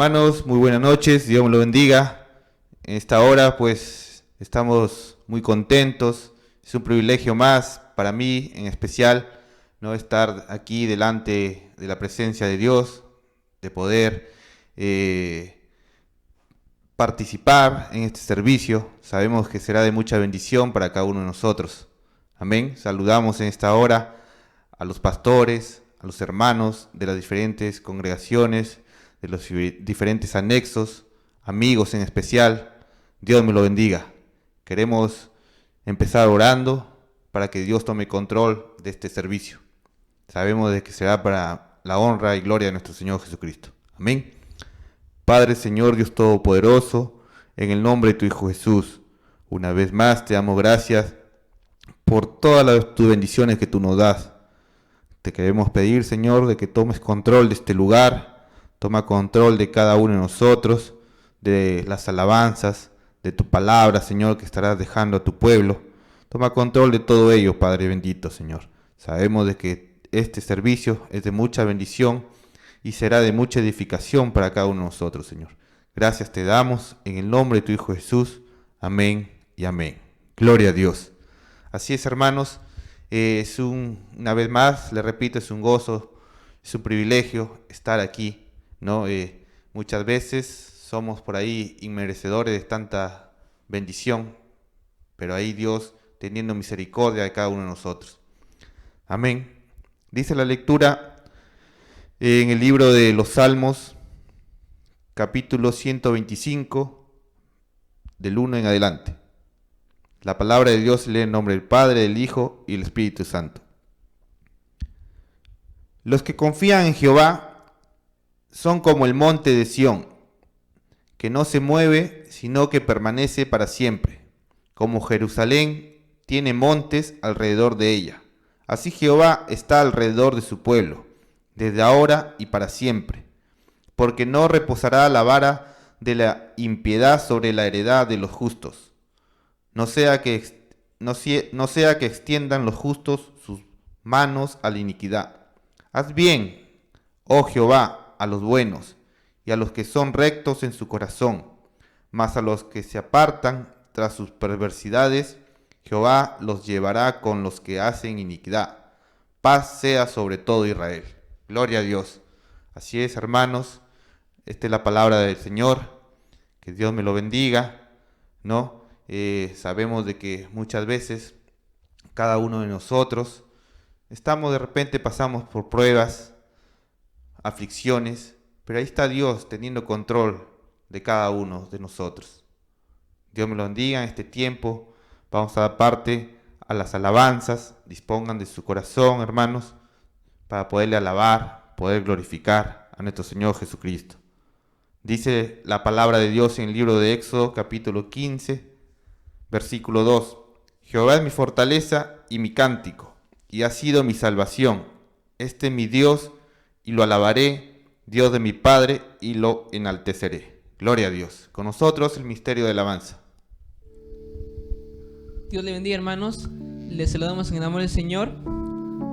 Hermanos, muy buenas noches, Dios me lo bendiga. En esta hora pues estamos muy contentos, es un privilegio más para mí en especial, ¿no?, estar aquí delante de la presencia de Dios, de poder participar en este servicio. Sabemos que será de mucha bendición para cada uno de nosotros. Amén. Saludamos en esta hora a los pastores, a los hermanos de las diferentes congregaciones, de los diferentes anexos, amigos en especial. Dios me lo bendiga. Queremos empezar orando para que Dios tome control de este servicio. Sabemos de que será para la honra y gloria de nuestro Señor Jesucristo. Amén. Padre, Señor Dios Todopoderoso, en el nombre de tu Hijo Jesús, una vez más te damos gracias por todas tus bendiciones que tú nos das. Te queremos pedir, Señor, de que tomes control de este lugar. Toma control de cada uno de nosotros, de las alabanzas, de tu palabra, Señor, que estarás dejando a tu pueblo. Toma control de todo ello, Padre bendito, Señor. Sabemos de que este servicio es de mucha bendición y será de mucha edificación para cada uno de nosotros, Señor. Gracias te damos en el nombre de tu Hijo Jesús. Amén y amén. Gloria a Dios. Así es, hermanos. Una vez más, le repito, es un gozo, es un privilegio estar aquí, ¿no? Muchas veces somos por ahí inmerecedores de tanta bendición, pero ahí Dios teniendo misericordia de cada uno de nosotros. Amén. Dice la lectura en el libro de los Salmos, capítulo 125, del 1 en adelante. La palabra de Dios se lee en nombre del Padre, del Hijo y del Espíritu Santo. Los que confían en Jehová son como el monte de Sión, que no se mueve, sino que permanece para siempre. Como Jerusalén tiene montes alrededor de ella, así Jehová está alrededor de su pueblo, desde ahora y para siempre. Porque no reposará la vara de la impiedad sobre la heredad de los justos. No sea que extiendan los justos sus manos a la iniquidad. Haz bien, oh Jehová, a los buenos y a los que son rectos en su corazón, mas a los que se apartan tras sus perversidades, Jehová los llevará con los que hacen iniquidad. Paz sea sobre todo Israel. Gloria a Dios. Así es, hermanos, esta es la palabra del Señor. Que Dios me lo bendiga, ¿no? Sabemos de que muchas veces cada uno de nosotros de repente pasamos por pruebas, aflicciones, pero ahí está Dios teniendo control de cada uno de nosotros. Dios me lo bendiga en este tiempo. Vamos a dar parte a las alabanzas. Dispongan de su corazón, hermanos, para poderle alabar, poder glorificar a nuestro Señor Jesucristo. Dice la palabra de Dios en el libro de Éxodo, capítulo 15, versículo 2. Jehová es mi fortaleza y mi cántico, y ha sido mi salvación. Este es mi Dios, y lo alabaré, Dios de mi Padre, y lo enalteceré. Gloria a Dios. Con nosotros el misterio de alabanza. Dios le bendiga, hermanos. Les saludamos en el amor del Señor.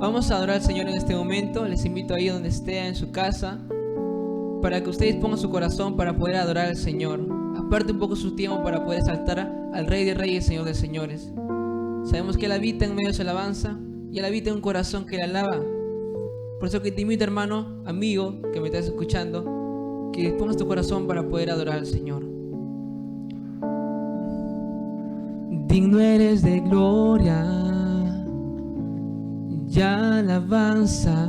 Vamos a adorar al Señor en este momento. Les invito ahí donde esté, en su casa, para que ustedes pongan su corazón para poder adorar al Señor. Aparte un poco su tiempo para poder exaltar al Rey de Reyes, Señor de Señores. Sabemos que Él habita en medio de su alabanza y Él habita en un corazón que le alaba. Por eso que te invito, hermano, amigo, que me estás escuchando, que pongas tu corazón para poder adorar al Señor. Digno eres de gloria y alabanza.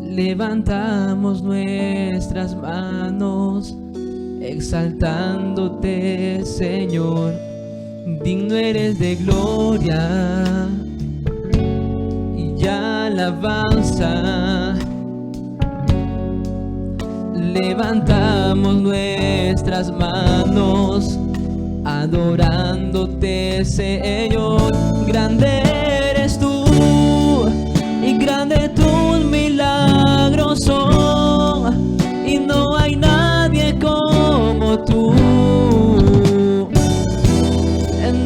Levantamos nuestras manos, exaltándote, Señor. Digno eres de gloria y alabanza. Levantamos nuestras manos, adorándote, Señor. Grande eres tú y grande tus milagros son, y no hay nadie como tú.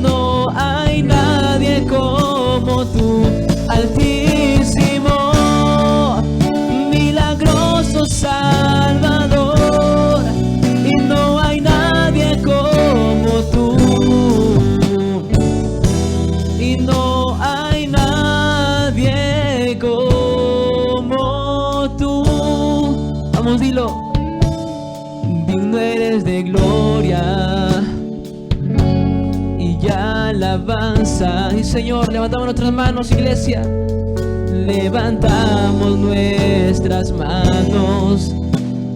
No hay nadie como tú, Altísimo, milagroso, alabanza. Y Señor, levantamos nuestras manos, iglesia. Levantamos nuestras manos,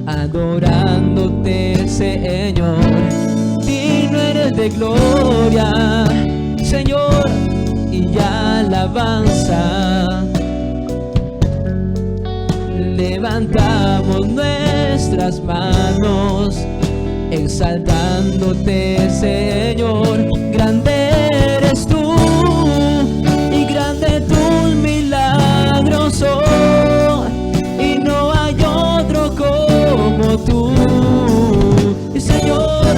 adorándote, Señor. Digno eres de gloria, Señor, y alabanza. Levantamos nuestras manos, exaltándote, Señor. Grande eres tú, y grande tus milagros son, y no hay otro como tú. Y Señor,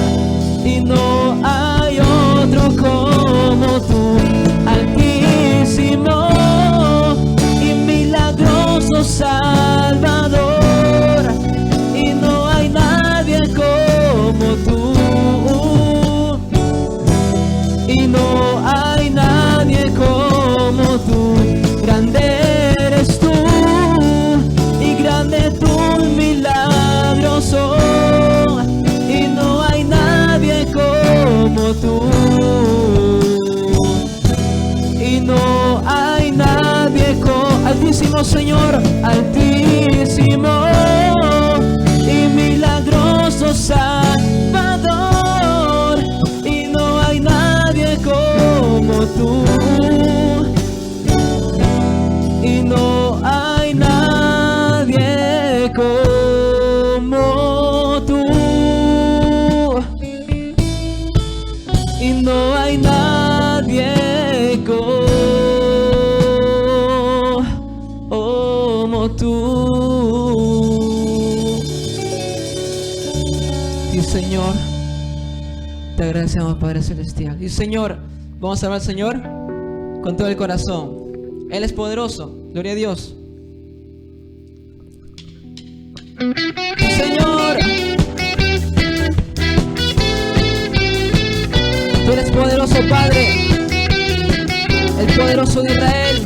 y no hay otro como tú, altísimo y milagroso Salvador, y no hay nadie como tú, y no hay nadie como tú. Grande eres tú, y grande tus milagros son, y no hay nadie como tú, y no hay nadie como altísimo, Señor, altísimo y milagroso Salvador, y no hay nadie como tú, y no hay nadie como tú, y no hay nadie como tú. Y Señor, te agradecemos, Padre Celestial. Y Señor, vamos a hablar al Señor con todo el corazón. Él es poderoso, gloria a Dios. Y Señor, tú eres poderoso, Padre, el poderoso de Israel.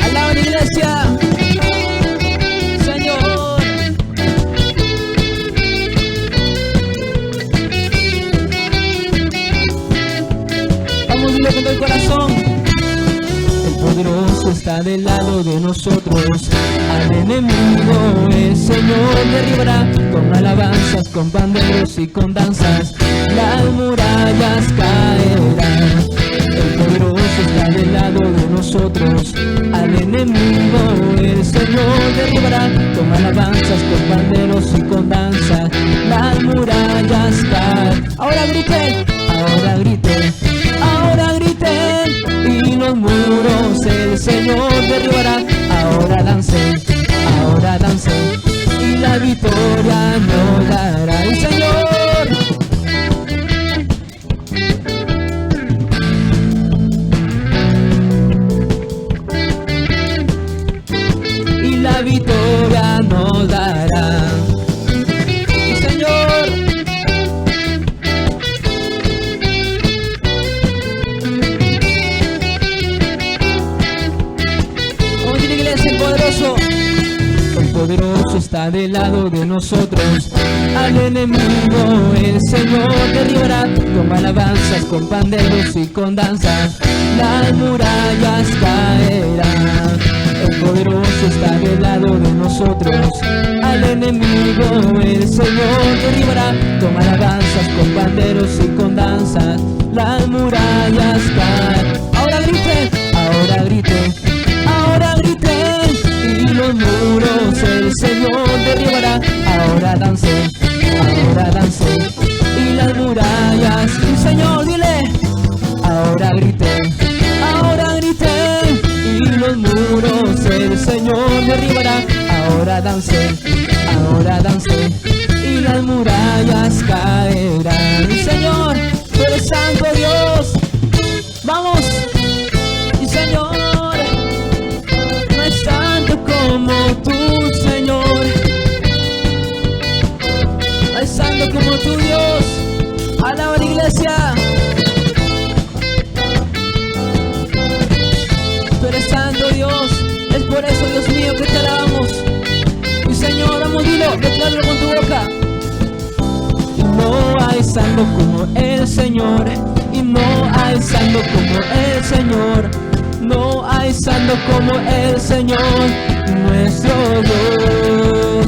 Alaba la iglesia, Señor. Vamos a con todo el corazón. El poderoso está del lado de nosotros, al enemigo el Señor derribará. Con alabanzas, con panderos y con danzas, las murallas caerán. El poderoso está del lado de nosotros, al enemigo el Señor derribará. Con alabanzas, con panderos y con danzas, las murallas caen. Ahora griten, ahora griten, ahora griten, y los muros el Señor derribará. Ahora dancen, y la victoria nos dará el Señor. Y la victoria nos dará el Señor. Vamos a la iglesia, el poderoso. El poderoso está del lado de nosotros, al enemigo el Señor derribará. Con alabanzas, con panderos y con danzas, las murallas caerán. El poderoso está del lado de nosotros, al enemigo el Señor derribará. Con alabanzas, con panderos y con danzas, las murallas caen. Ahora griten, ahora griten, ahora griten, y los muros el Señor derribará. Ahora dancen, y las murallas, sí, Señor, dile. Ahora griten, y los muros el Señor derribará. Ahora dancen, y las murallas caerán. Y Señor, tú eres santo Dios. Vamos, y Señor, no es santo como tú, Señor. No es santo como tú, Dios. Alaba la iglesia. Tú eres santo, Dios. Es por eso, Dios mío, que te alabamos. Y Señor, vamos, dilo, decláralo con tu boca. Y no hay santo como el Señor, y no hay hay santo como el Señor. No hay santo como el Señor, nuestro Dios.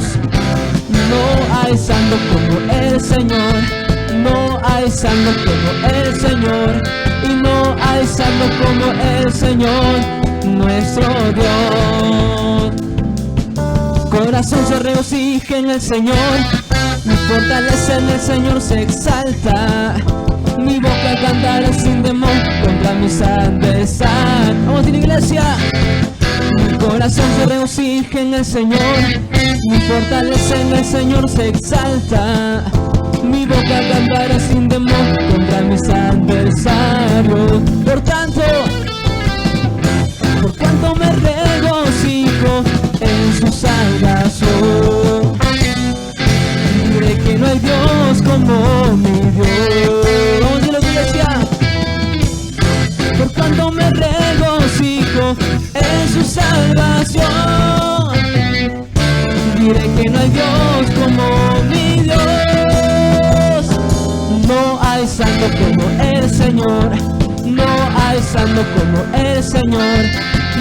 No hay santo como el Señor. No hay santo como el Señor. Y no hay santo como el Señor, nuestro Dios. Corazón se regocija en el Señor, mi fortaleza en el Señor se exalta. Mi boca cantará sin temor contra mis adversarios. Vamos a la iglesia. Mi corazón se regocija en el Señor, mi fortaleza en el Señor se exalta. Mi boca cantará sin temor contra mis adversarios. Por cuanto me regocijo en su salvación, diré que no hay Dios como mi Dios. Vamos a la iglesia. Por cuanto me regocijo en su salvación, diré que no hay Dios como mi Dios. No hay santo como el Señor. No hay santo como el Señor.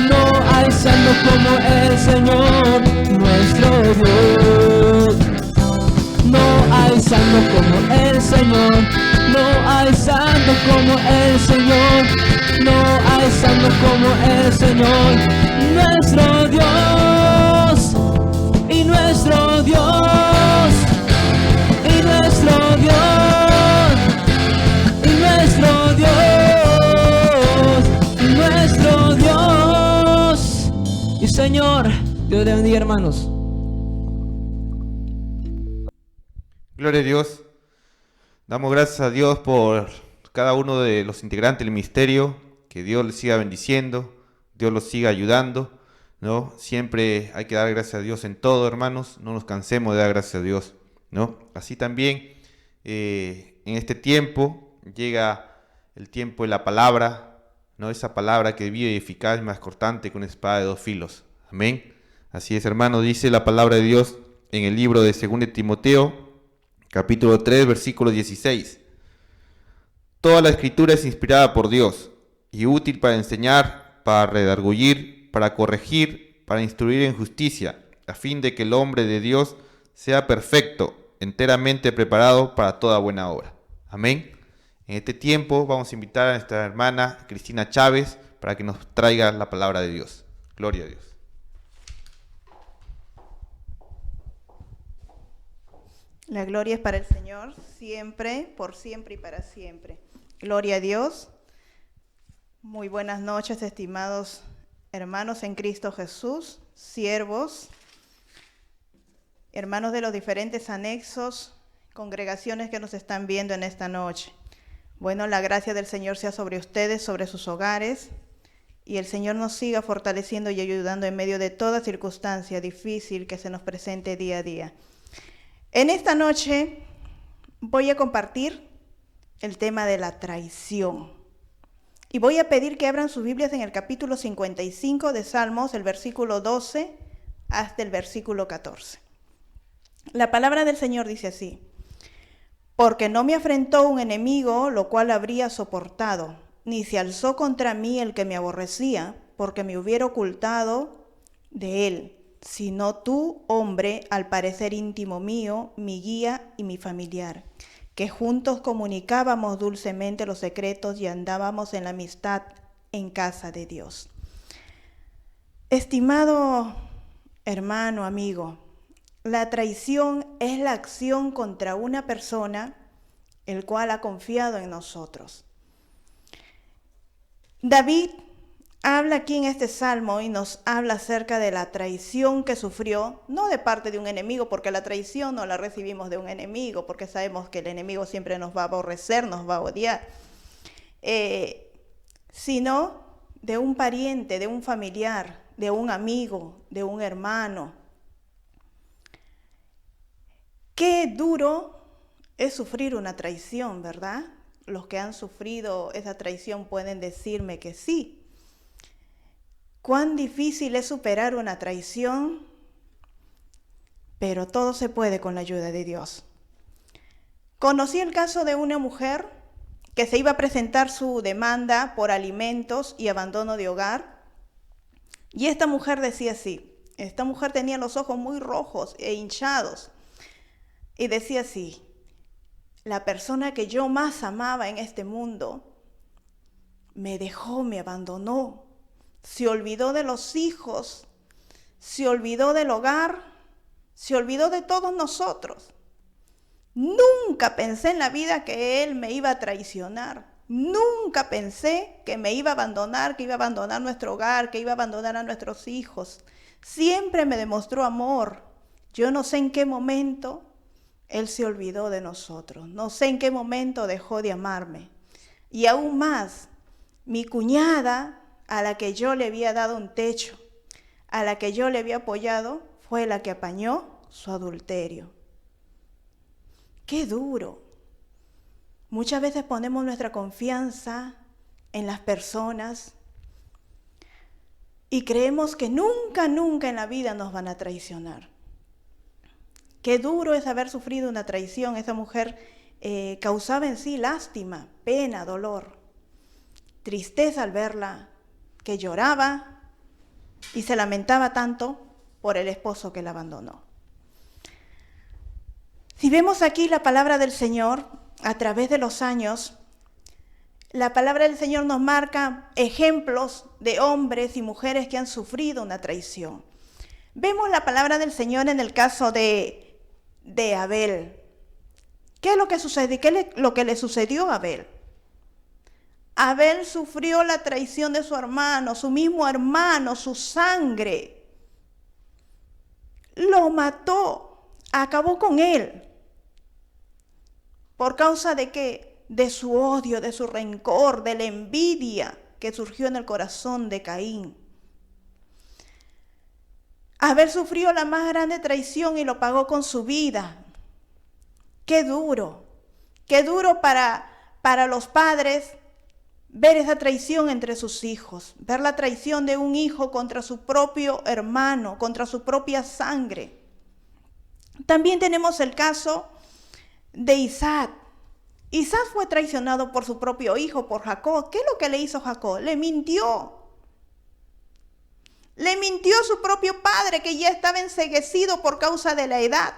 No hay santo como el Señor, nuestro Dios. No hay santo como el Señor. No hay santo como el Señor. No hay santo como el Señor, nuestro Dios. Y nuestro Dios. Y nuestro Dios. Y nuestro Dios. Y nuestro Dios. Y Señor, Dios le bendiga, hermanos. Gloria a Dios. Damos gracias a Dios por cada uno de los integrantes del ministerio. Que Dios les siga bendiciendo, Dios los siga ayudando, ¿no? Siempre hay que dar gracias a Dios en todo, hermanos. No nos cansemos de dar gracias a Dios, ¿no? Así también, en este tiempo, llega el tiempo de la palabra, ¿no? Esa palabra que vive y eficaz, más cortante que una espada de dos filos. Amén. Así es, hermano, dice la palabra de Dios en el libro de 2 Timoteo, capítulo 3, versículo 16. Toda la escritura es inspirada por Dios y útil para enseñar, para redarguir, para corregir, para instruir en justicia, a fin de que el hombre de Dios sea perfecto, enteramente preparado para toda buena obra. Amén. En este tiempo vamos a invitar a nuestra hermana Cristina Chávez para que nos traiga la palabra de Dios. Gloria a Dios. La gloria es para el Señor, siempre, por siempre y para siempre. Gloria a Dios. Muy buenas noches, estimados hermanos en Cristo Jesús, siervos, hermanos de los diferentes anexos, congregaciones que nos están viendo en esta noche. Bueno, la gracia del Señor sea sobre ustedes, sobre sus hogares, y el Señor nos siga fortaleciendo y ayudando en medio de toda circunstancia difícil que se nos presente día a día. En esta noche voy a compartir el tema de la traición. Y voy a pedir que abran sus Biblias en el capítulo 55 de Salmos, el versículo 12 hasta el versículo 14. La palabra del Señor dice así: porque no me afrentó un enemigo, lo cual habría soportado, ni se alzó contra mí el que me aborrecía, porque me hubiera ocultado de él, sino tú, hombre, al parecer íntimo mío, mi guía y mi familiar, que juntos comunicábamos dulcemente los secretos y andábamos en la amistad en casa de Dios. Estimado hermano, amigo, la traición es la acción contra una persona el cual ha confiado en nosotros. David habla aquí en este salmo y nos habla acerca de la traición que sufrió, no de parte de un enemigo, porque la traición no la recibimos de un enemigo, porque sabemos que el enemigo siempre nos va a aborrecer, nos va a odiar, sino de un pariente, de un familiar, de un amigo, de un hermano. Qué duro es sufrir una traición, ¿verdad? Los que han sufrido esa traición pueden decirme que sí. Cuán difícil es superar una traición, pero todo se puede con la ayuda de Dios. Conocí el caso de una mujer que se iba a presentar su demanda por alimentos y abandono de hogar. Y esta mujer decía así, esta mujer tenía los ojos muy rojos e hinchados, y decía así: la persona que yo más amaba en este mundo me dejó, me abandonó, se olvidó de los hijos, se olvidó del hogar, se olvidó de todos nosotros. Nunca pensé en la vida que él me iba a traicionar. Nunca pensé que me iba a abandonar, que iba a abandonar nuestro hogar, que iba a abandonar a nuestros hijos. Siempre me demostró amor. Yo no sé en qué momento él se olvidó de nosotros. No sé en qué momento dejó de amarme. Y aún más, mi cuñada, a la que yo le había dado un techo, a la que yo le había apoyado, fue la que apañó su adulterio. ¡Qué duro! Muchas veces ponemos nuestra confianza en las personas y creemos que nunca, nunca en la vida nos van a traicionar. Qué duro es haber sufrido una traición. Esa mujer causaba en sí lástima, pena, dolor, tristeza al verla, que lloraba y se lamentaba tanto por el esposo que la abandonó. Si vemos aquí la palabra del Señor a través de los años, la palabra del Señor nos marca ejemplos de hombres y mujeres que han sufrido una traición. Vemos la palabra del Señor en el caso de Abel. ¿Qué es lo que sucede? ¿Qué es lo que le sucedió a Abel? Abel sufrió la traición de su hermano, su mismo hermano, su sangre. Lo mató, acabó con él. ¿Por causa de qué? De su odio, de su rencor, de la envidia que surgió en el corazón de Caín. Abel sufrió la más grande traición y lo pagó con su vida. Qué duro para los padres ver esa traición entre sus hijos, ver la traición de un hijo contra su propio hermano, contra su propia sangre. También tenemos el caso de Isaac. Isaac fue traicionado por su propio hijo, por Jacob. ¿Qué es lo que le hizo Jacob? Le mintió. Le mintió a su propio padre, que ya estaba enceguecido por causa de la edad.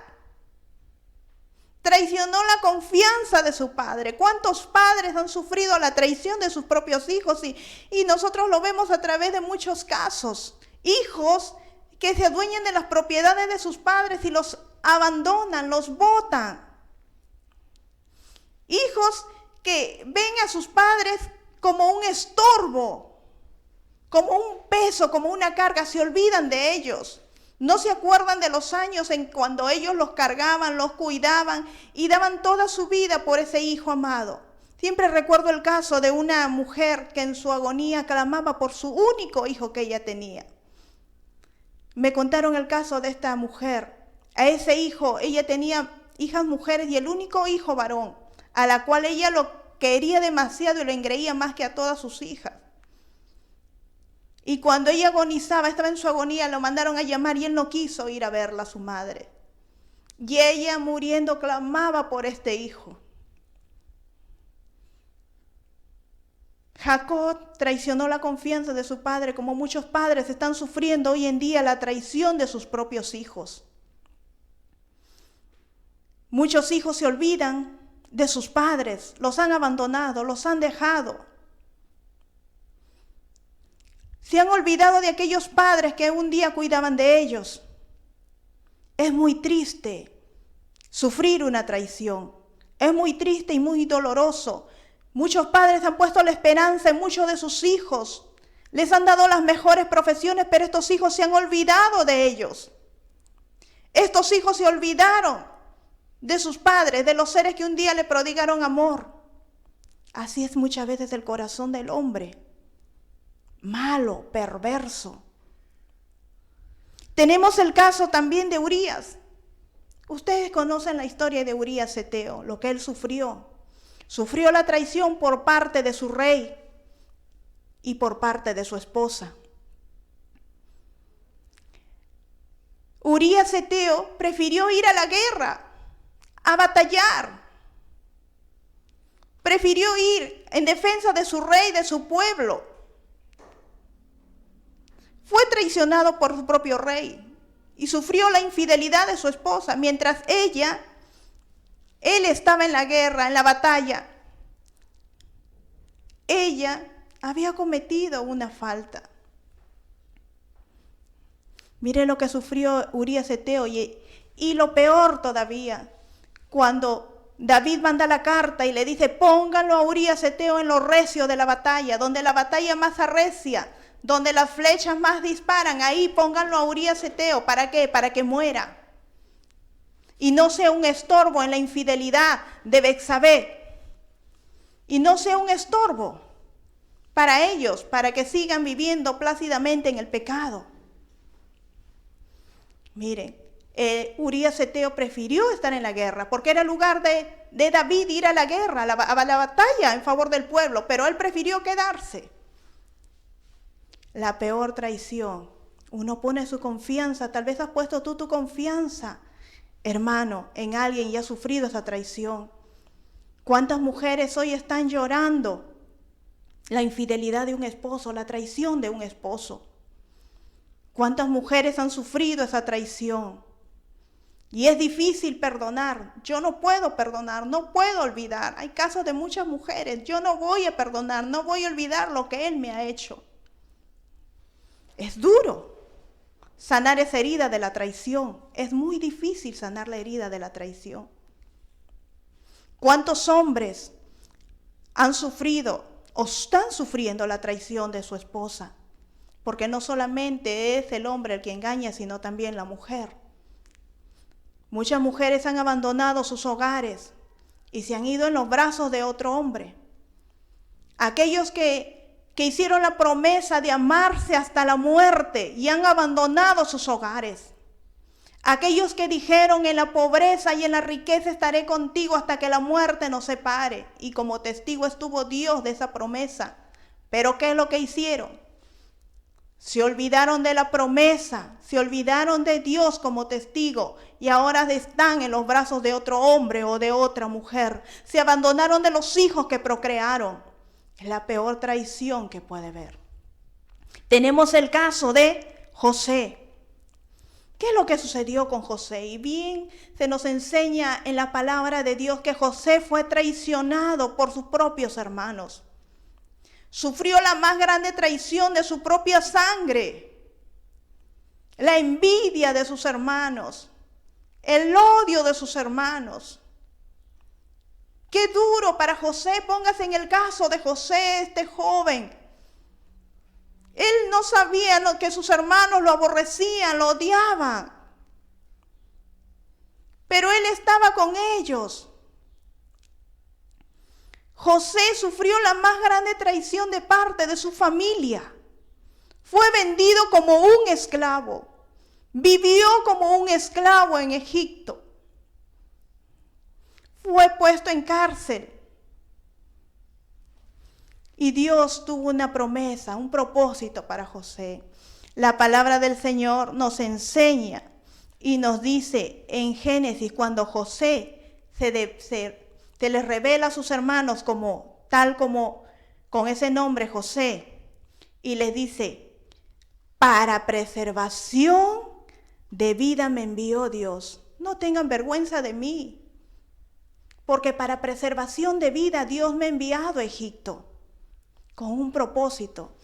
Traicionó la confianza de su padre. ¿Cuántos padres han sufrido la traición de sus propios hijos? Y nosotros lo vemos a través de muchos casos. Hijos que se adueñan de las propiedades de sus padres y los abandonan, los botan. Hijos que ven a sus padres como un estorbo, como un peso, como una carga, se olvidan de ellos. No se acuerdan de los años en cuando ellos los cargaban, los cuidaban y daban toda su vida por ese hijo amado. Siempre recuerdo el caso de una mujer que en su agonía clamaba por su único hijo que ella tenía. Me contaron el caso de esta mujer. A ese hijo, ella tenía hijas mujeres y el único hijo varón, a la cual ella lo quería demasiado y lo engreía más que a todas sus hijas. Y cuando ella agonizaba, estaba en su agonía, lo mandaron a llamar y él no quiso ir a verla a su madre. Y ella muriendo clamaba por este hijo. Jacob traicionó la confianza de su padre, como muchos padres están sufriendo hoy en día la traición de sus propios hijos. Muchos hijos se olvidan de sus padres, los han abandonado, los han dejado. Se han olvidado de aquellos padres que un día cuidaban de ellos. Es muy triste sufrir una traición. Es muy triste y muy doloroso. Muchos padres han puesto la esperanza en muchos de sus hijos. Les han dado las mejores profesiones, pero estos hijos se han olvidado de ellos. Estos hijos se olvidaron de sus padres, de los seres que un día le prodigaron amor. Así es muchas veces el corazón del hombre. Malo, perverso. Tenemos el caso también de Urías. Ustedes conocen la historia de Urías Eteo, lo que él sufrió. Sufrió la traición por parte de su rey y por parte de su esposa. Urías Eteo prefirió ir a la guerra, a batallar. prefirió ir en defensa de su rey, de su pueblo. Fue traicionado por su propio rey y sufrió la infidelidad de su esposa, mientras él estaba en la guerra, en la batalla. Ella había cometido una falta. Mire lo que sufrió Urías Eteo y lo peor todavía, cuando David manda la carta y le dice: pónganlo a Urías Eteo en lo recio de la batalla, donde la batalla más arrecia, donde las flechas más disparan, ahí pónganlo a Urías Eteo. ¿Para qué? Para que muera y no sea un estorbo en la infidelidad de Betsabé, y no sea un estorbo para ellos, para que sigan viviendo plácidamente en el pecado. Miren, Urías Eteo prefirió estar en la guerra, porque era el lugar de David ir a la guerra, a la batalla en favor del pueblo, pero él prefirió quedarse. La peor traición. Uno pone su confianza, tal vez has puesto tú tu confianza, hermano, en alguien y has sufrido esa traición. ¿Cuántas mujeres hoy están llorando la infidelidad de un esposo, la traición de un esposo? ¿Cuántas mujeres han sufrido esa traición? Y es difícil perdonar. Yo no puedo perdonar, no puedo olvidar. Hay casos de muchas mujeres. Yo no voy a perdonar, no voy a olvidar lo que él me ha hecho. Es duro sanar esa herida de la traición. Es muy difícil sanar la herida de la traición. ¿Cuántos hombres han sufrido o están sufriendo la traición de su esposa? Porque no solamente es el hombre el que engaña, sino también la mujer. Muchas mujeres han abandonado sus hogares y se han ido en los brazos de otro hombre. Aquellos que hicieron la promesa de amarse hasta la muerte y han abandonado sus hogares. Aquellos que dijeron: en la pobreza y en la riqueza estaré contigo hasta que la muerte nos separe. Y como testigo estuvo Dios de esa promesa. Pero ¿qué es lo que hicieron? Se olvidaron de la promesa, se olvidaron de Dios como testigo y ahora están en los brazos de otro hombre o de otra mujer. Se abandonaron de los hijos que procrearon. Es la peor traición que puede haber. Tenemos el caso de José. ¿Qué es lo que sucedió con José? Y bien se nos enseña en la palabra de Dios que José fue traicionado por sus propios hermanos. Sufrió la más grande traición de su propia sangre, la envidia de sus hermanos, el odio de sus hermanos. Qué duro para José. Póngase en el caso de José, este joven. Él no sabía que sus hermanos lo aborrecían, lo odiaban, pero él estaba con ellos. José sufrió la más grande traición de parte de su familia. Fue vendido como un esclavo. Vivió como un esclavo en Egipto. Fue puesto en cárcel. Y Dios tuvo una promesa, un propósito para José. La palabra del Señor nos enseña y nos dice en Génesis, cuando José se les revela a sus hermanos tal como con ese nombre José, y les dice: para preservación de vida me envió Dios. No tengan vergüenza de mí, porque para preservación de vida Dios me ha enviado a Egipto con un propósito.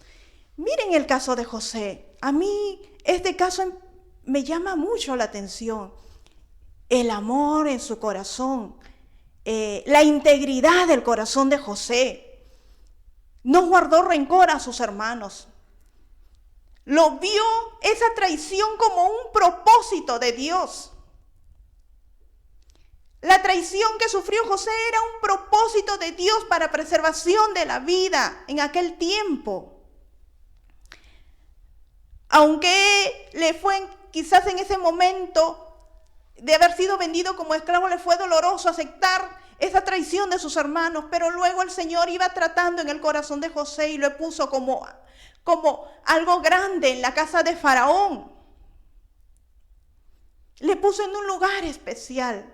Miren el caso de José. A mí este caso me llama mucho la atención. El amor en su corazón. La integridad del corazón de José. No guardó rencor a sus hermanos. Lo vio esa traición como un propósito de Dios. La traición que sufrió José era un propósito de Dios para preservación de la vida en aquel tiempo. Aunque le fue quizás en ese momento de haber sido vendido como esclavo, le fue doloroso aceptar esa traición de sus hermanos, pero luego el Señor iba tratando en el corazón de José y lo puso como algo grande en la casa de Faraón. Le puso en un lugar especial.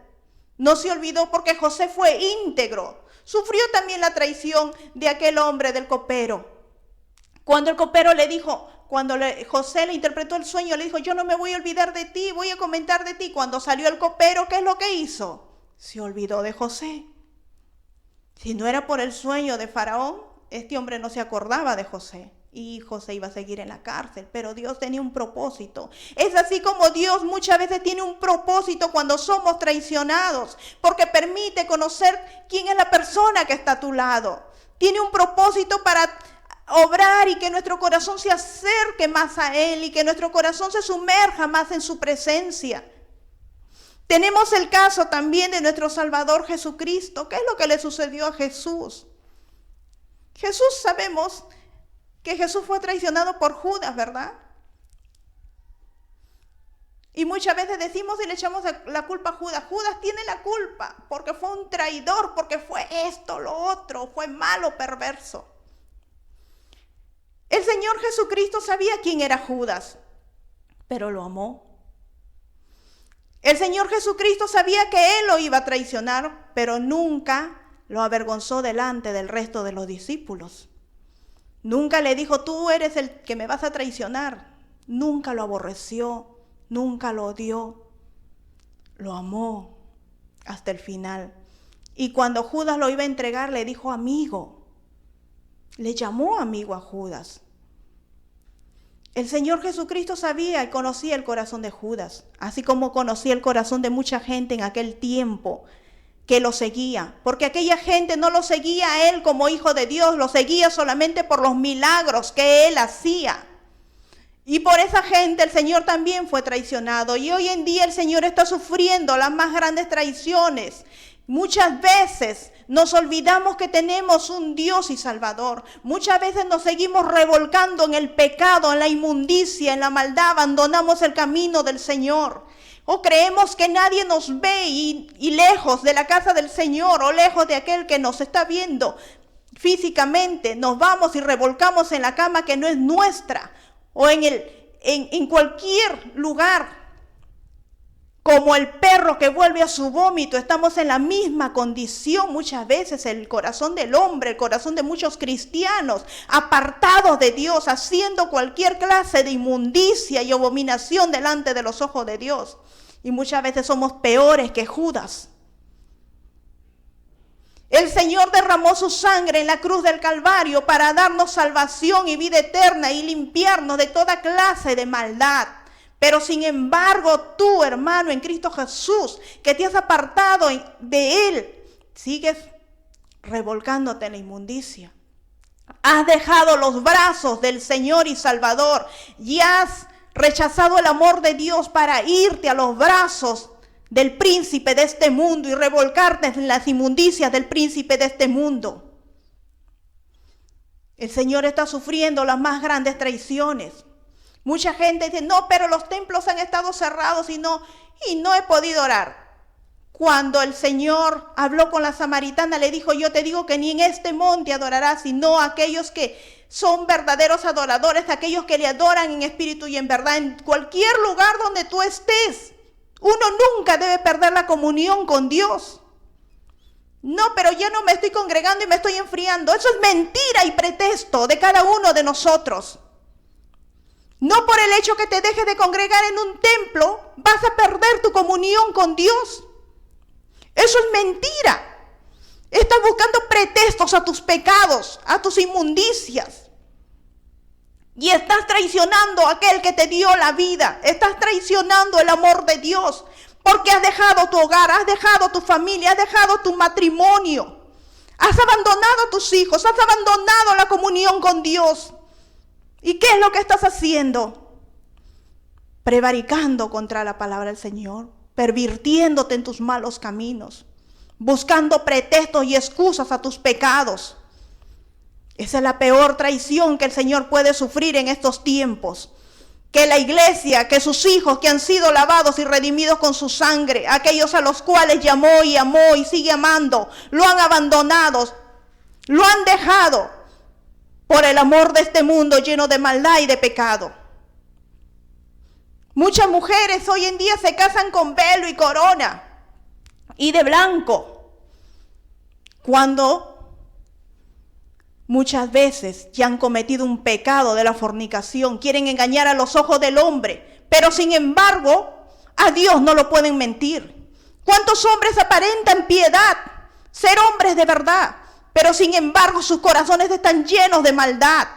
No se olvidó porque José fue íntegro. Sufrió también la traición de aquel hombre del copero. Cuando el copero le dijo, José le interpretó el sueño, le dijo, yo no me voy a olvidar de ti, voy a comentar de ti. Cuando salió el copero, ¿qué es lo que hizo? Se olvidó de José. Si no era por el sueño de Faraón, este hombre no se acordaba de José. Y José iba a seguir en la cárcel, pero Dios tenía un propósito. Es así como Dios muchas veces tiene un propósito cuando somos traicionados, porque permite conocer quién es la persona que está a tu lado. Tiene un propósito para obrar y que nuestro corazón se acerque más a Él y que nuestro corazón se sumerja más en su presencia. Tenemos el caso también de nuestro Salvador Jesucristo. ¿Qué es lo que le sucedió a Jesús? Sabemos que Jesús fue traicionado por Judas, ¿verdad? Y muchas veces decimos y le echamos la culpa a Judas. Judas tiene la culpa porque fue un traidor, porque fue esto, lo otro, fue malo, perverso. El Señor Jesucristo sabía quién era Judas, pero lo amó. El Señor Jesucristo sabía que Él lo iba a traicionar, pero nunca lo avergonzó delante del resto de los discípulos. Nunca le dijo, tú eres el que me vas a traicionar. Nunca lo aborreció, nunca lo odió. Lo amó hasta el final. Y cuando Judas lo iba a entregar, le dijo amigo. Le llamó amigo a Judas. El Señor Jesucristo sabía y conocía el corazón de Judas, así como conocía el corazón de mucha gente en aquel tiempo que lo seguía, porque aquella gente no lo seguía a Él como hijo de Dios, lo seguía solamente por los milagros que Él hacía. Y por esa gente el Señor también fue traicionado, y hoy en día el Señor está sufriendo las más grandes traiciones. Muchas veces nos olvidamos que tenemos un Dios y Salvador. Muchas veces nos seguimos revolcando en el pecado, en la inmundicia, en la maldad. Abandonamos el camino del Señor. O creemos que nadie nos ve y lejos de la casa del Señor o lejos de aquel que nos está viendo físicamente, nos vamos y revolcamos en la cama que no es nuestra o en cualquier lugar. Como el perro que vuelve a su vómito, estamos en la misma condición muchas veces, el corazón del hombre, el corazón de muchos cristianos, apartados de Dios, haciendo cualquier clase de inmundicia y abominación delante de los ojos de Dios. Y muchas veces somos peores que Judas. El Señor derramó su sangre en la cruz del Calvario para darnos salvación y vida eterna y limpiarnos de toda clase de maldad. Pero sin embargo, tú, hermano, en Cristo Jesús, que te has apartado de Él, sigues revolcándote en la inmundicia. Has dejado los brazos del Señor y Salvador y has rechazado el amor de Dios para irte a los brazos del príncipe de este mundo y revolcarte en las inmundicias del príncipe de este mundo. El Señor está sufriendo las más grandes traiciones. Mucha gente dice, no, pero los templos han estado cerrados y no he podido orar. Cuando el Señor habló con la samaritana, le dijo, yo te digo que ni en este monte adorarás, sino aquellos que son verdaderos adoradores, aquellos que le adoran en espíritu y en verdad, en cualquier lugar donde tú estés. Uno nunca debe perder la comunión con Dios. No, pero ya no me estoy congregando y me estoy enfriando. Eso es mentira y pretexto de cada uno de nosotros. No por el hecho que te dejes de congregar en un templo, vas a perder tu comunión con Dios. Eso es mentira. Estás buscando pretextos a tus pecados, a tus inmundicias. Y estás traicionando a aquel que te dio la vida. Estás traicionando el amor de Dios. Porque has dejado tu hogar, has dejado tu familia, has dejado tu matrimonio. Has abandonado a tus hijos, has abandonado la comunión con Dios. ¿Y qué es lo que estás haciendo? Prevaricando contra la palabra del Señor, pervirtiéndote en tus malos caminos, buscando pretextos y excusas a tus pecados. Esa es la peor traición que el Señor puede sufrir en estos tiempos. Que la iglesia, que sus hijos que han sido lavados y redimidos con su sangre, aquellos a los cuales llamó y amó y sigue amando, lo han abandonado, lo han dejado por el amor de este mundo lleno de maldad y de pecado. Muchas mujeres hoy en día se casan con velo y corona. y de blanco, cuando muchas veces ya han cometido un pecado de la fornicación, quieren engañar a los ojos del hombre, pero sin embargo a Dios no lo pueden mentir. ¿Cuántos hombres aparentan piedad, ser hombres de verdad, pero sin embargo sus corazones están llenos de maldad?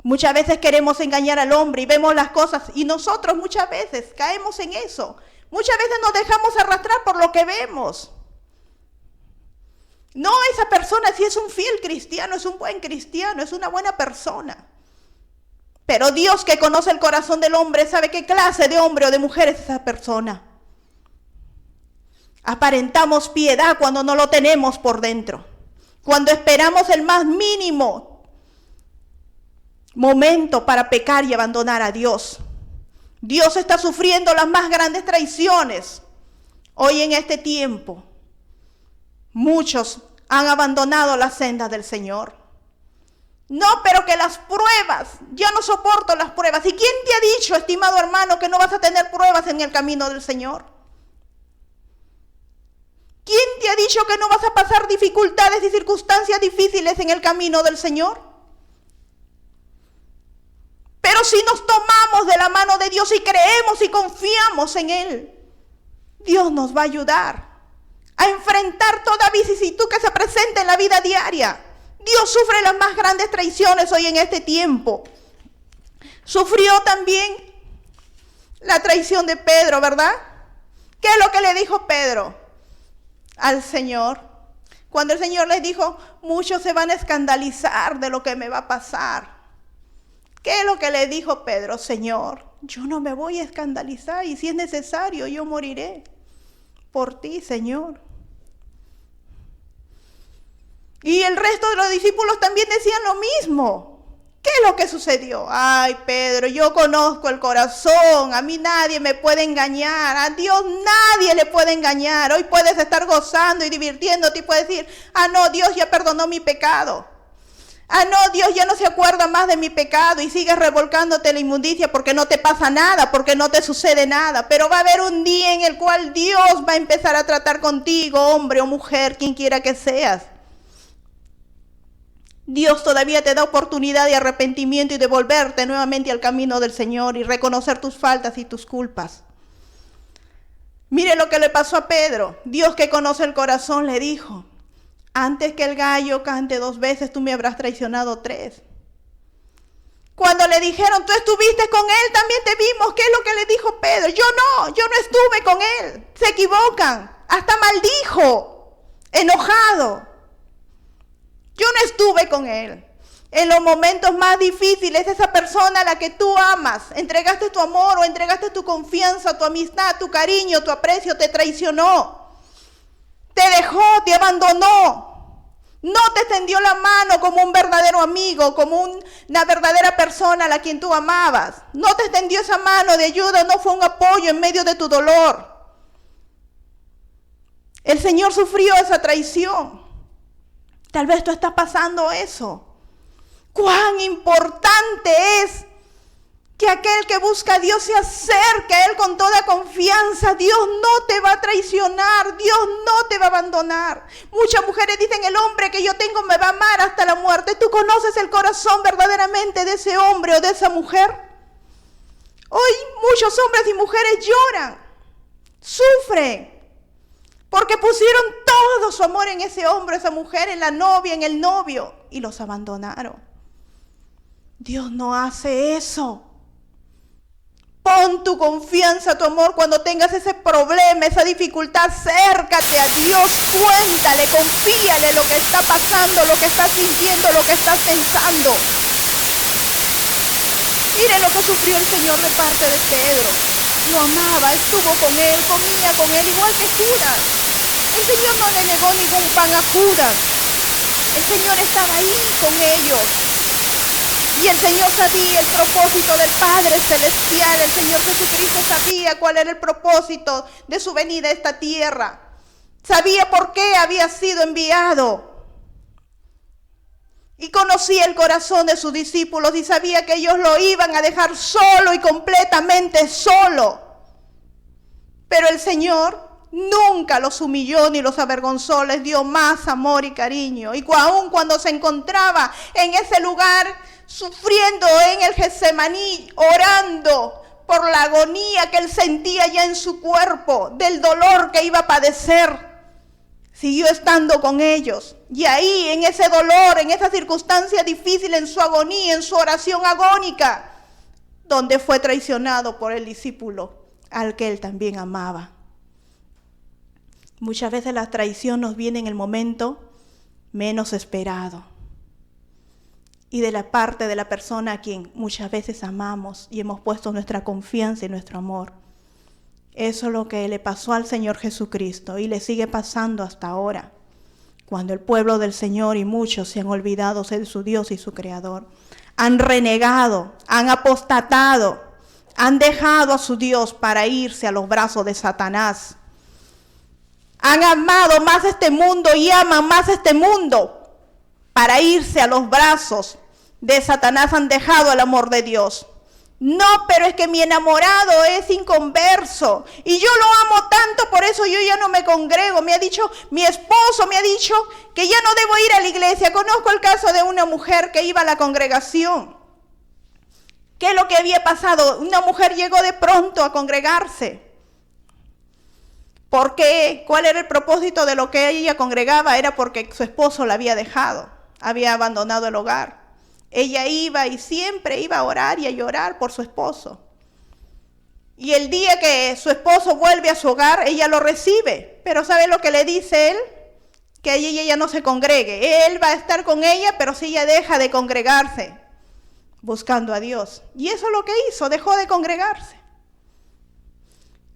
Muchas veces queremos engañar al hombre y vemos las cosas y nosotros muchas veces caemos en eso. Muchas veces nos dejamos arrastrar por lo que vemos. No, esa persona si es un fiel cristiano, es un buen cristiano, es una buena persona. Pero Dios, que conoce el corazón del hombre, sabe qué clase de hombre o de mujer es esa persona. Aparentamos piedad cuando no lo tenemos por dentro. Cuando esperamos el más mínimo momento para pecar y abandonar a Dios. Dios está sufriendo las más grandes traiciones. Hoy en este tiempo, muchos han abandonado la senda del Señor. No, pero que las pruebas, ya no soporto las pruebas. ¿Y quién te ha dicho, estimado hermano, que no vas a tener pruebas en el camino del Señor? ¿Quién te ha dicho que no vas a pasar dificultades y circunstancias difíciles en el camino del Señor? Pero si nos tomamos de la mano de Dios y creemos y confiamos en Él, Dios nos va a ayudar a enfrentar toda vicisitud que se presenta en la vida diaria. Dios sufre las más grandes traiciones hoy en este tiempo. Sufrió también la traición de Pedro, ¿verdad? ¿Qué es lo que le dijo Pedro al Señor? Cuando el Señor les dijo, muchos se van a escandalizar de lo que me va a pasar. ¿Qué es lo que le dijo Pedro? Señor, yo no me voy a escandalizar y si es necesario yo moriré por ti, Señor. Y el resto de los discípulos también decían lo mismo. ¿Qué es lo que sucedió? Ay, Pedro, yo conozco el corazón, a mí nadie me puede engañar, a Dios nadie le puede engañar. Hoy puedes estar gozando y divirtiéndote y puedes decir, ah no, Dios ya perdonó mi pecado. Ah, no, Dios ya no se acuerda más de mi pecado y sigues revolcándote la inmundicia porque no te pasa nada, porque no te sucede nada. Pero va a haber un día en el cual Dios va a empezar a tratar contigo, hombre o mujer, quien quiera que seas. Dios todavía te da oportunidad de arrepentimiento y de volverte nuevamente al camino del Señor y reconocer tus faltas y tus culpas. Mire lo que le pasó a Pedro. Dios, que conoce el corazón, le dijo, antes que el gallo cante 2 veces, tú me habrás traicionado 3. Cuando le dijeron, tú estuviste con él, también te vimos. ¿Qué es lo que le dijo Pedro? Yo no estuve con él. Se equivocan. Hasta maldijo, enojado. Yo no estuve con él. En los momentos más difíciles, esa persona a la que tú amas, entregaste tu amor o entregaste tu confianza, tu amistad, tu cariño, tu aprecio, te traicionó. Te dejó, te abandonó, no te extendió la mano como un verdadero amigo, como una verdadera persona a la quien tú amabas. No te extendió esa mano de ayuda, no fue un apoyo en medio de tu dolor. El Señor sufrió esa traición. Tal vez tú estás pasando eso. Cuán importante es que aquel que busca a Dios se acerque a Él con toda confianza. Dios no te va a traicionar, Dios no te va a abandonar. Muchas mujeres dicen, el hombre que yo tengo me va a amar hasta la muerte. ¿Tú conoces el corazón verdaderamente de ese hombre o de esa mujer? Hoy muchos hombres y mujeres lloran, sufren, porque pusieron todo su amor en ese hombre, esa mujer, en la novia, en el novio, y los abandonaron. Dios no hace eso. Pon tu confianza, tu amor, cuando tengas ese problema, esa dificultad, acércate a Dios, cuéntale, confíale lo que está pasando, lo que estás sintiendo, lo que estás pensando. Mire lo que sufrió el Señor de parte de Pedro. Lo amaba, estuvo con él, comía con él, igual que Judas. El Señor no le negó ningún pan a Judas. El Señor estaba ahí con ellos. Y el Señor sabía el propósito del Padre Celestial. El Señor Jesucristo sabía cuál era el propósito de su venida a esta tierra. Sabía por qué había sido enviado. Y conocía el corazón de sus discípulos y sabía que ellos lo iban a dejar solo y completamente solo. Pero el Señor nunca los humilló ni los avergonzó, les dio más amor y cariño. Y aún cuando se encontraba en ese lugar, sufriendo en el Getsemaní, orando por la agonía que él sentía ya en su cuerpo, del dolor que iba a padecer, siguió estando con ellos. Y ahí, en ese dolor, en esa circunstancia difícil, en su agonía, en su oración agónica, donde fue traicionado por el discípulo al que él también amaba. Muchas veces la traición nos viene en el momento menos esperado y de la parte de la persona a quien muchas veces amamos y hemos puesto nuestra confianza y nuestro amor. Eso es lo que le pasó al Señor Jesucristo y le sigue pasando hasta ahora, cuando el pueblo del Señor y muchos se han olvidado de su Dios y su Creador. Han renegado, han apostatado, han dejado a su Dios para irse a los brazos de Satanás. Han amado más este mundo y aman más este mundo para irse a los brazos de Satanás. Han dejado el amor de Dios. No, pero es que mi enamorado es inconverso y yo lo amo tanto, por eso yo ya no me congrego. Me ha dicho, mi esposo me ha dicho que ya no debo ir a la iglesia. Conozco el caso de una mujer que iba a la congregación. ¿Qué es lo que había pasado? Una mujer llegó de pronto a congregarse. ¿Por qué? ¿Cuál era el propósito de lo que ella congregaba? Era porque su esposo la había dejado, había abandonado el hogar. Ella iba y siempre iba a orar y a llorar por su esposo. Y el día que su esposo vuelve a su hogar, ella lo recibe. Pero ¿sabe lo que le dice él? Que ella ya no se congregue. Él va a estar con ella, pero si ella deja de congregarse, buscando a Dios. Y eso es lo que hizo, dejó de congregarse.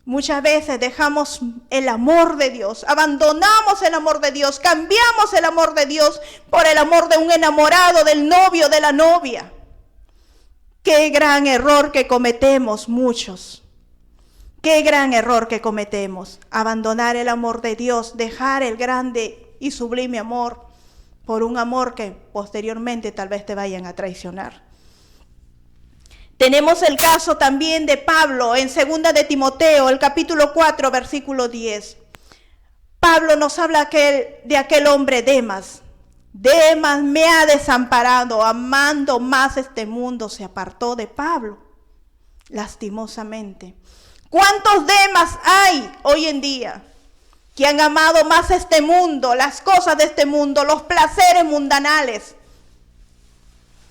Muchas veces dejamos el amor de Dios, abandonamos el amor de Dios, cambiamos el amor de Dios por el amor de un enamorado, del novio, de la novia. Qué gran error que cometemos muchos. Qué gran error que cometemos. Abandonar el amor de Dios, dejar el grande y sublime amor por un amor que posteriormente tal vez te vayan a traicionar. Tenemos el caso también de Pablo en 2 de Timoteo, el capítulo 4, versículo 10. Pablo nos habla de aquel hombre Demas. Demas me ha desamparado, amando más este mundo, se apartó de Pablo, lastimosamente. ¿Cuántos Demas hay hoy en día que han amado más este mundo, las cosas de este mundo, los placeres mundanales,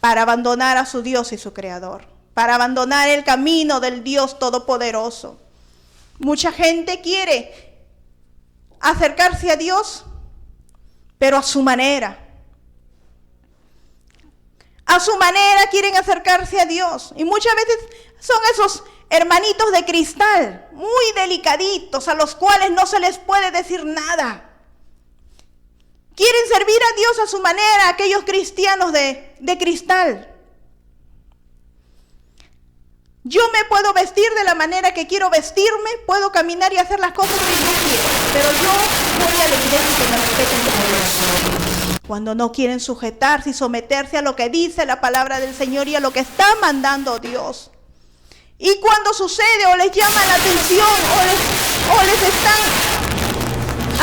para abandonar a su Dios y su Creador? Para abandonar el camino del Dios Todopoderoso. Mucha gente quiere acercarse a Dios, pero a su manera. A su manera quieren acercarse a Dios. Y muchas veces son esos hermanitos de cristal, muy delicaditos, a los cuales no se les puede decir nada. Quieren servir a Dios a su manera, aquellos cristianos de cristal. Yo me puedo vestir de la manera que quiero vestirme, puedo caminar y hacer las cosas que yo quiero, pero yo voy a la iglesia y que me respeten como Dios. Cuando no quieren sujetarse y someterse a lo que dice la palabra del Señor y a lo que está mandando Dios. Y cuando sucede o les llama la atención o les están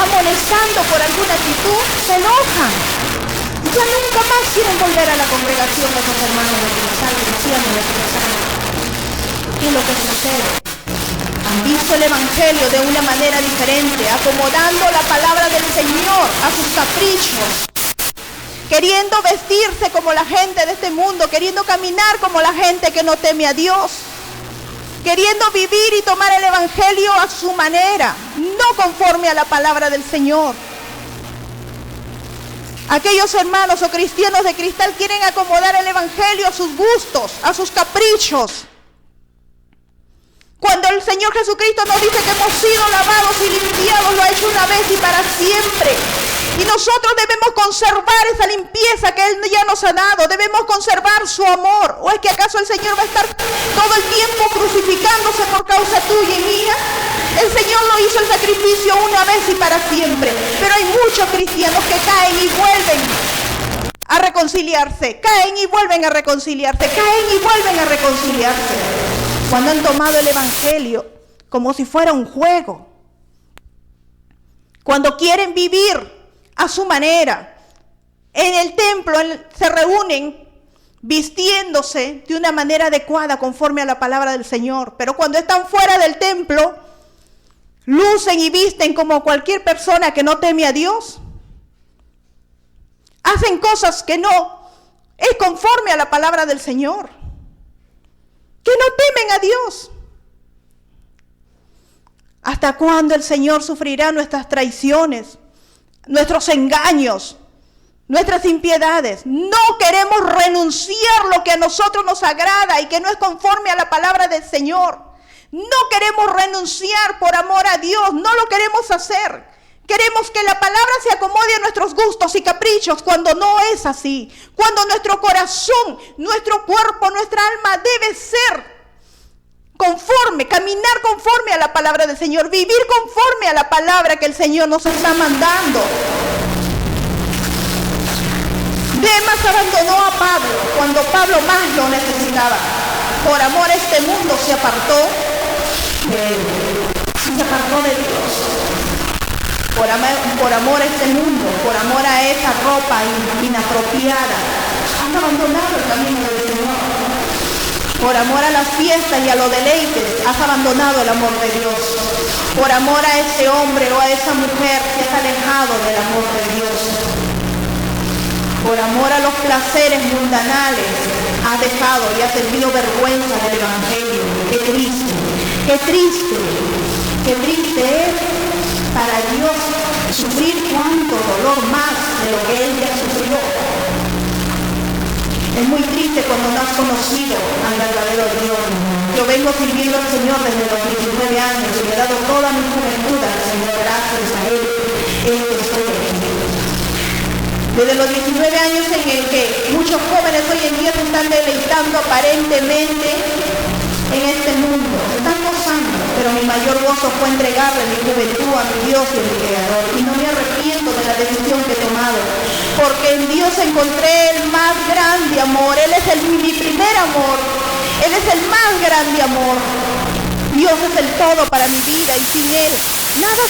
amonestando por alguna actitud, se enojan. Ya nunca más quieren volver a la congregación de esos hermanos de cristal, cristianos de cristal. ¿Qué es lo que sucede? Han visto el evangelio de una manera diferente, acomodando la palabra del Señor a sus caprichos, queriendo vestirse como la gente de este mundo, queriendo caminar como la gente que no teme a Dios, queriendo vivir y tomar el evangelio a su manera, no conforme a la palabra del Señor. Aquellos hermanos o cristianos de cristal quieren acomodar el evangelio a sus gustos, a sus caprichos. Cuando el Señor Jesucristo nos dice que hemos sido lavados y limpiados, lo ha hecho una vez y para siempre. Y nosotros debemos conservar esa limpieza que Él ya nos ha dado. Debemos conservar su amor. ¿O es que acaso el Señor va a estar todo el tiempo crucificándose por causa tuya y mía? El Señor lo hizo el sacrificio una vez y para siempre. Pero hay muchos cristianos que caen y vuelven a reconciliarse. Caen y vuelven a reconciliarse. Caen y vuelven a reconciliarse. Cuando han tomado el evangelio como si fuera un juego. cuando quieren vivir a su manera. En el templo se reúnen vistiéndose de una manera adecuada conforme a la palabra del Señor. Pero cuando están fuera del templo, lucen y visten como cualquier persona que no teme a Dios. Hacen cosas que no es conforme a la palabra del Señor, que no temen a Dios. ¿Hasta cuándo el Señor sufrirá nuestras traiciones, nuestros engaños, nuestras impiedades? No queremos renunciar lo que a nosotros nos agrada y que no es conforme a la palabra del Señor. No queremos renunciar por amor a Dios, no lo queremos hacer. Queremos que la palabra se acomode a nuestros gustos y caprichos cuando no es así. Cuando nuestro corazón, nuestro cuerpo, nuestra alma debe ser conforme, caminar conforme a la palabra del Señor, vivir conforme a la palabra que el Señor nos está mandando. Demas abandonó a Pablo cuando Pablo más lo necesitaba. Por amor a este mundo se apartó de Dios. Por amor a este mundo, por amor a esa ropa inapropiada, has abandonado el camino del Señor. Por amor a las fiestas y a los deleites, has abandonado el amor de Dios. Por amor a ese hombre o a esa mujer, te has alejado del amor de Dios. Por amor a los placeres mundanales, has dejado y has sentido vergüenza del Evangelio. Qué triste, qué triste, qué triste es para Dios sufrir cuánto dolor más de lo que Él ya sufrió. Es muy triste cuando no has conocido al verdadero Dios. Yo vengo sirviendo al Señor desde los 19 años y le he dado toda mi juventud al Señor, gracias a Él. Desde los 19 años en el que muchos jóvenes hoy en día se están deleitando aparentemente en este mundo, están gozando, pero mi mayor gozo fue entregarle mi juventud a mi Dios y a mi Creador, y no me arrepiento de la decisión que he tomado, porque en Dios encontré el más grande amor. Él es mi primer amor, Él es el más grande amor. Dios es el todo para mi vida y sin Él nada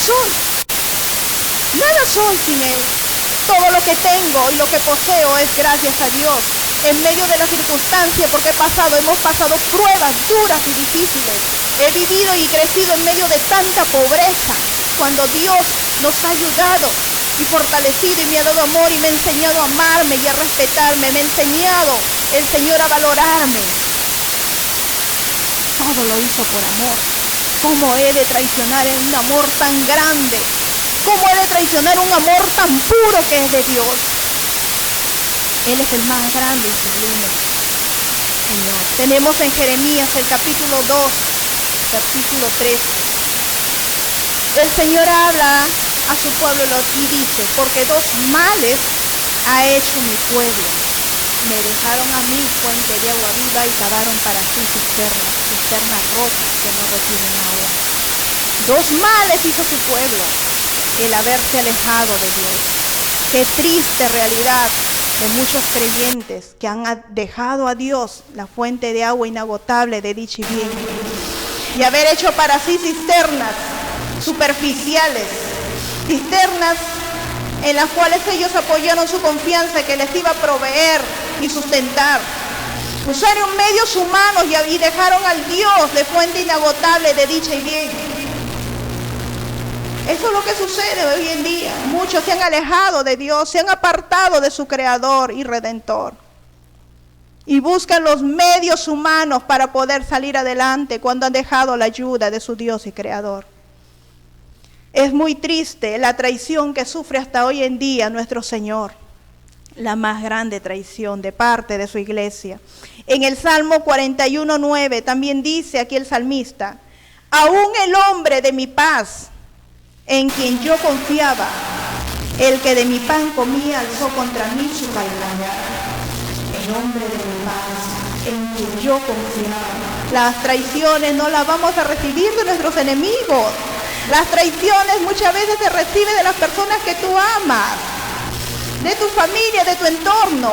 soy sin Él. Todo lo que tengo y lo que poseo es gracias a Dios. En medio de las circunstancias, porque hemos pasado pruebas duras y difíciles. He vivido y crecido en medio de tanta pobreza, cuando Dios nos ha ayudado y fortalecido y me ha dado amor y me ha enseñado a amarme y a respetarme. Me ha enseñado el Señor a valorarme. Todo lo hizo por amor. ¿Cómo he de traicionar en un amor tan grande? ¿Cómo he de traicionar un amor tan puro que es de Dios? Él es el más grande y sublime, Señor. Tenemos en Jeremías el capítulo 2, versículo 3. El Señor habla a su pueblo y dice: porque dos males ha hecho mi pueblo. Me dejaron a mí fuente de agua viva y cavaron para sí cisternas rotas que no retienen agua. Dos males hizo su pueblo, el haberse alejado de Dios. Qué triste realidad de muchos creyentes que han dejado a Dios, la fuente de agua inagotable de dicha y bien, y haber hecho para sí cisternas superficiales, cisternas en las cuales ellos apoyaron su confianza que les iba a proveer y sustentar. Usaron medios humanos y dejaron al Dios de fuente inagotable de dicha y bien. Eso es lo que sucede hoy en día. Muchos se han alejado de Dios, se han apartado de su Creador y Redentor. Y buscan los medios humanos para poder salir adelante cuando han dejado la ayuda de su Dios y Creador. Es muy triste la traición que sufre hasta hoy en día nuestro Señor. La más grande traición de parte de su iglesia. En el Salmo 41:9 también dice aquí el salmista: aún el hombre de mi paz, en quien yo confiaba, el que de mi pan comía, alzó contra mí su calamidad. El hombre de mi paz, en quien yo confiaba. Las traiciones no las vamos a recibir de nuestros enemigos. Las traiciones muchas veces se reciben de las personas que tú amas, de tu familia, de tu entorno.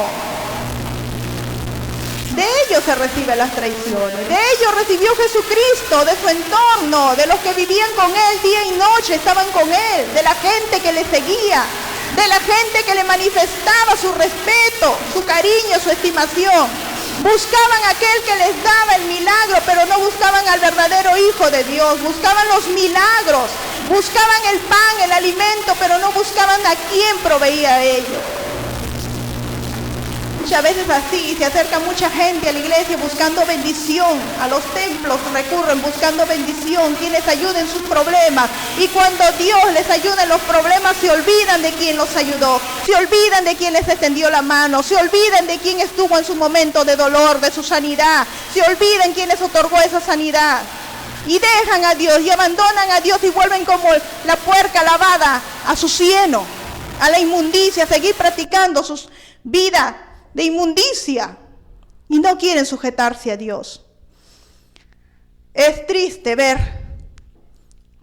De ellos se reciben las traiciones. De ellos recibió Jesucristo, de su entorno, de los que vivían con Él día y noche, estaban con Él, de la gente que le seguía, de la gente que le manifestaba su respeto, su cariño, su estimación. Buscaban a aquel que les daba el milagro, pero no buscaban al verdadero Hijo de Dios. Buscaban los milagros, buscaban el pan, el alimento, pero no buscaban a quien proveía a ellos. Muchas veces así se acerca mucha gente a la iglesia buscando bendición, a los templos recurren buscando bendición, quienes ayuden sus problemas, y cuando Dios les ayuda en los problemas se olvidan de quien los ayudó, se olvidan de quien les extendió la mano, se olvidan de quien estuvo en su momento de dolor, de su sanidad, se olvidan quien les otorgó esa sanidad, y dejan a Dios y abandonan a Dios y vuelven como la puerca lavada a su cieno, a la inmundicia, a seguir practicando sus vidas de inmundicia y no quieren sujetarse a Dios. Es triste ver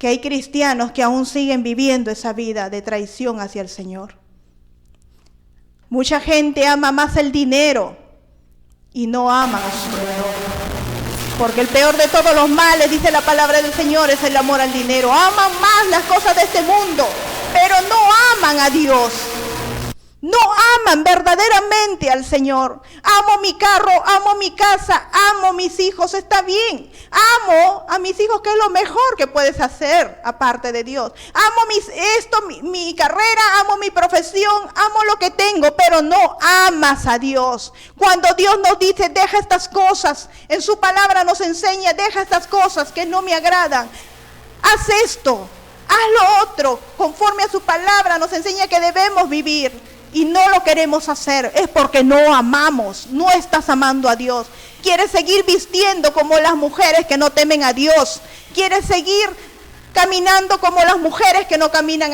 que hay cristianos que aún siguen viviendo esa vida de traición hacia el Señor. Mucha gente ama más el dinero y no aman a su Creador. Porque el peor de todos los males, dice la palabra del Señor, es el amor al dinero. Aman más las cosas de este mundo, pero no aman a Dios. No aman verdaderamente al Señor. Amo mi carro, amo mi casa, amo mis hijos, está bien. Amo a mis hijos, que es lo mejor que puedes hacer aparte de Dios. Amo mi carrera, amo mi profesión, amo lo que tengo, pero no amas a Dios. Cuando Dios nos dice, deja estas cosas, en su palabra nos enseña, deja estas cosas que no me agradan. Haz esto, haz lo otro, conforme a su palabra nos enseña que debemos vivir. Y no lo queremos hacer, es porque no amamos, no estás amando a Dios. Quieres seguir vistiendo como las mujeres que no temen a Dios. Quieres seguir caminando como las mujeres que no caminan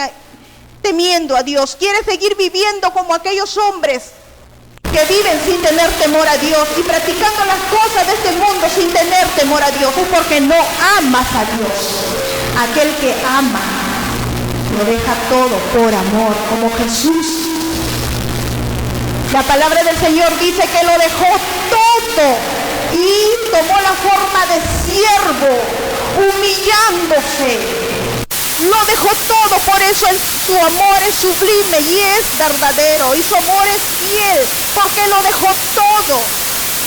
temiendo a Dios. Quieres seguir viviendo como aquellos hombres que viven sin tener temor a Dios y practicando las cosas de este mundo sin tener temor a Dios. Es porque no amas a Dios. Aquel que ama lo deja todo por amor, como Jesús. La palabra del Señor dice que lo dejó todo y tomó la forma de siervo, humillándose. Lo dejó todo, por eso su amor es sublime y es verdadero, y su amor es fiel, porque lo dejó todo.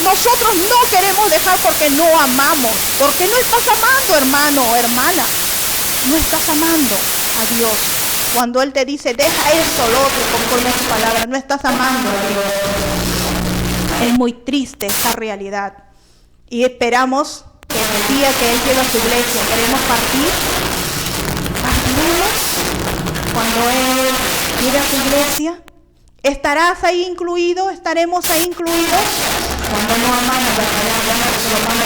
Nosotros no queremos dejar porque no amamos, porque no estás amando, hermano o hermana. No estás amando a Dios. Cuando Él te dice, deja esto, lo otro, conforme a su palabra, no estás amando a Dios. Es muy triste esta realidad. Y esperamos que en el día que Él lleve a su iglesia, queremos partir. Partiremos cuando Él lleve a su iglesia. ¿Estarás ahí incluido? ¿Estaremos ahí incluidos? Cuando no amamos la palabra, solo manda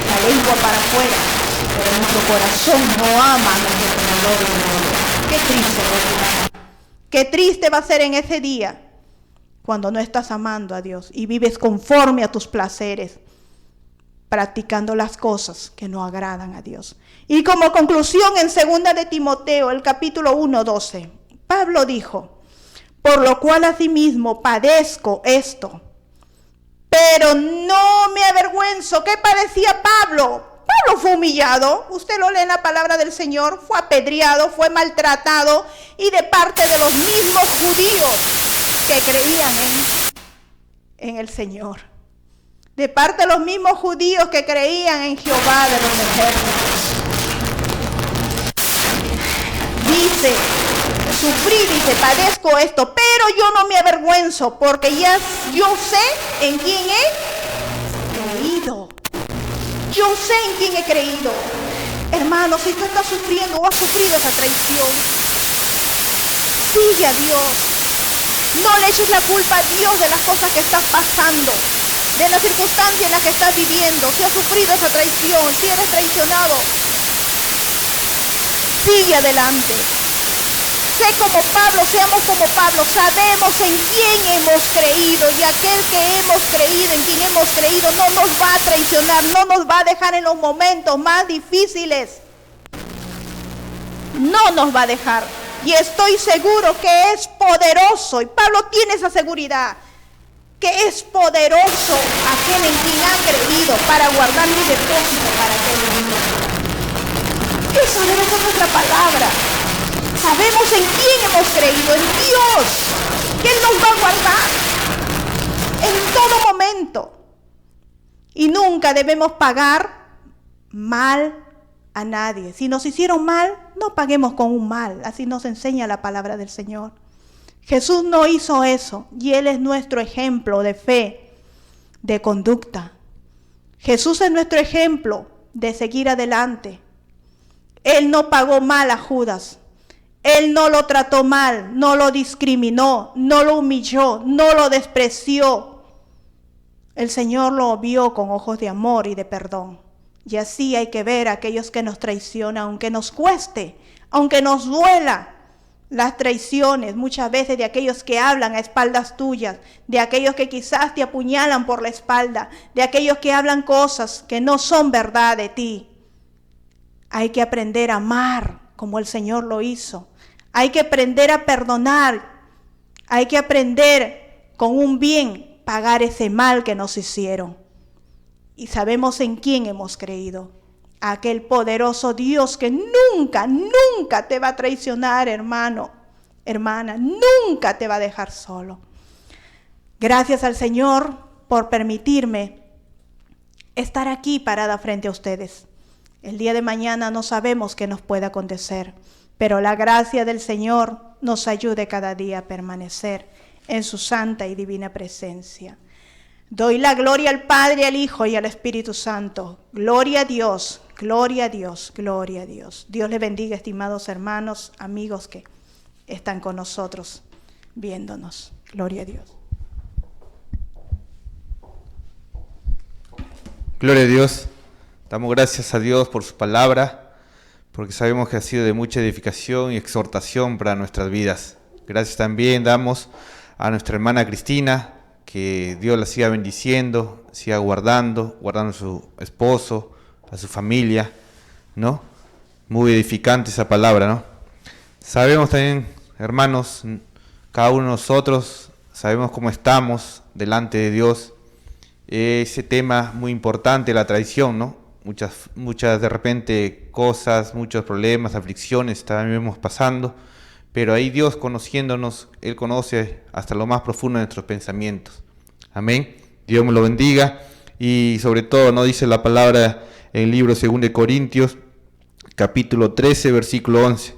la lengua para afuera, pero nuestro corazón no ama a nuestro Creador y Señor. Qué triste, ¿verdad? Qué triste va a ser en ese día cuando no estás amando a Dios y vives conforme a tus placeres, practicando las cosas que no agradan a Dios. Y como conclusión, en 2 de Timoteo, el capítulo 1:12, Pablo dijo, por lo cual asimismo padezco esto, pero no me avergüenzo. ¿Qué padecía Pablo? Pablo fue humillado, usted lo lee en la palabra del Señor, fue apedreado, fue maltratado, y de parte de los mismos judíos que creían en el Señor. De parte de los mismos judíos que creían en Jehová de los ejércitos. Dice, dice, padezco esto, pero yo no me avergüenzo, porque ya yo sé en quién he creído. Yo sé en quién he creído. Hermano, si tú estás sufriendo o has sufrido esa traición, sigue a Dios. No le eches la culpa a Dios de las cosas que estás pasando, de las circunstancias en las que estás viviendo. Si has sufrido esa traición, si eres traicionado, sigue adelante. Sé como Pablo, seamos como Pablo, sabemos en quién hemos creído, y aquel que hemos creído, en quien hemos creído, no nos va a traicionar, no nos va a dejar en los momentos más difíciles. No nos va a dejar. Y estoy seguro que es poderoso, y Pablo tiene esa seguridad, que es poderoso a aquel en quien ha creído para guardar mi depósito para aquel día. Eso debe ser nuestra palabra. Sabemos en quién hemos creído, en Dios, que Él nos va a guardar en todo momento. Y nunca debemos pagar mal a nadie. Si nos hicieron mal, no paguemos con un mal. Así nos enseña la palabra del Señor. Jesús no hizo eso y Él es nuestro ejemplo de fe, de conducta. Jesús es nuestro ejemplo de seguir adelante. Él no pagó mal a Judas. Él no lo trató mal, no lo discriminó, no lo humilló, no lo despreció. El Señor lo vio con ojos de amor y de perdón. Y así hay que ver a aquellos que nos traicionan, aunque nos cueste, aunque nos duela las traiciones, muchas veces de aquellos que hablan a espaldas tuyas, de aquellos que quizás te apuñalan por la espalda, de aquellos que hablan cosas que no son verdad de ti. Hay que aprender a amar como el Señor lo hizo. Hay que aprender a perdonar. Hay que aprender con un bien pagar ese mal que nos hicieron. Y sabemos en quién hemos creído. Aquel poderoso Dios que nunca, nunca te va a traicionar, hermano, hermana. Nunca te va a dejar solo. Gracias al Señor por permitirme estar aquí parada frente a ustedes. El día de mañana no sabemos qué nos puede acontecer, pero la gracia del Señor nos ayude cada día a permanecer en su santa y divina presencia. Doy la gloria al Padre, al Hijo y al Espíritu Santo. Gloria a Dios, gloria a Dios, gloria a Dios. Dios les bendiga, estimados hermanos, amigos que están con nosotros viéndonos. Gloria a Dios. Gloria a Dios. Damos gracias a Dios por su palabra, porque sabemos que ha sido de mucha edificación y exhortación para nuestras vidas. Gracias también damos a nuestra hermana Cristina, que Dios la siga bendiciendo, siga guardando a su esposo, a su familia, ¿no? Muy edificante esa palabra, ¿no? Sabemos también, hermanos, cada uno de nosotros sabemos cómo estamos delante de Dios. Ese tema muy importante, la traición, ¿no? Muchas de repente cosas, muchos problemas, aflicciones estaremos pasando, pero ahí Dios conociéndonos, Él conoce hasta lo más profundo de nuestros pensamientos. Amén. Dios me lo bendiga y sobre todo, ¿no? Dice la palabra en el libro 2 Corintios, capítulo 13, versículo 11.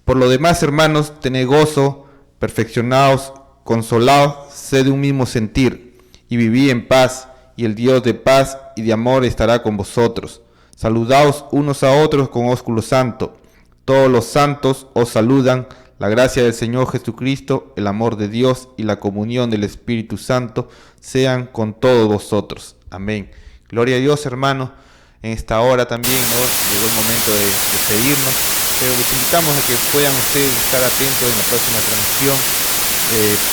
Por lo demás, hermanos, tened gozo, perfeccionaos, consolaos, sed de un mismo sentir y vivid en paz, y el Dios de paz y de amor estará con vosotros. Saludaos unos a otros con ósculo santo. Todos los santos os saludan. La gracia del Señor Jesucristo, el amor de Dios y la comunión del Espíritu Santo sean con todos vosotros. Amén. Gloria a Dios, hermanos. En esta hora también, ¿no? Llegó el momento de despedirnos, pero les invitamos a que puedan ustedes estar atentos en la próxima transmisión,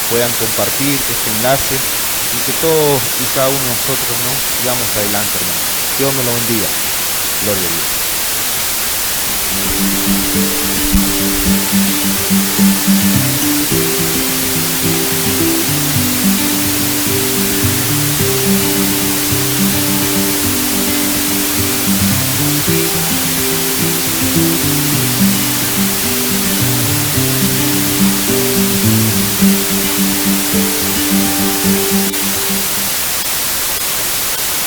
puedan compartir este enlace y que todos y cada uno de nosotros, ¿no? Sigamos adelante, hermanos. Dios nos lo bendiga. Gloria a Dios.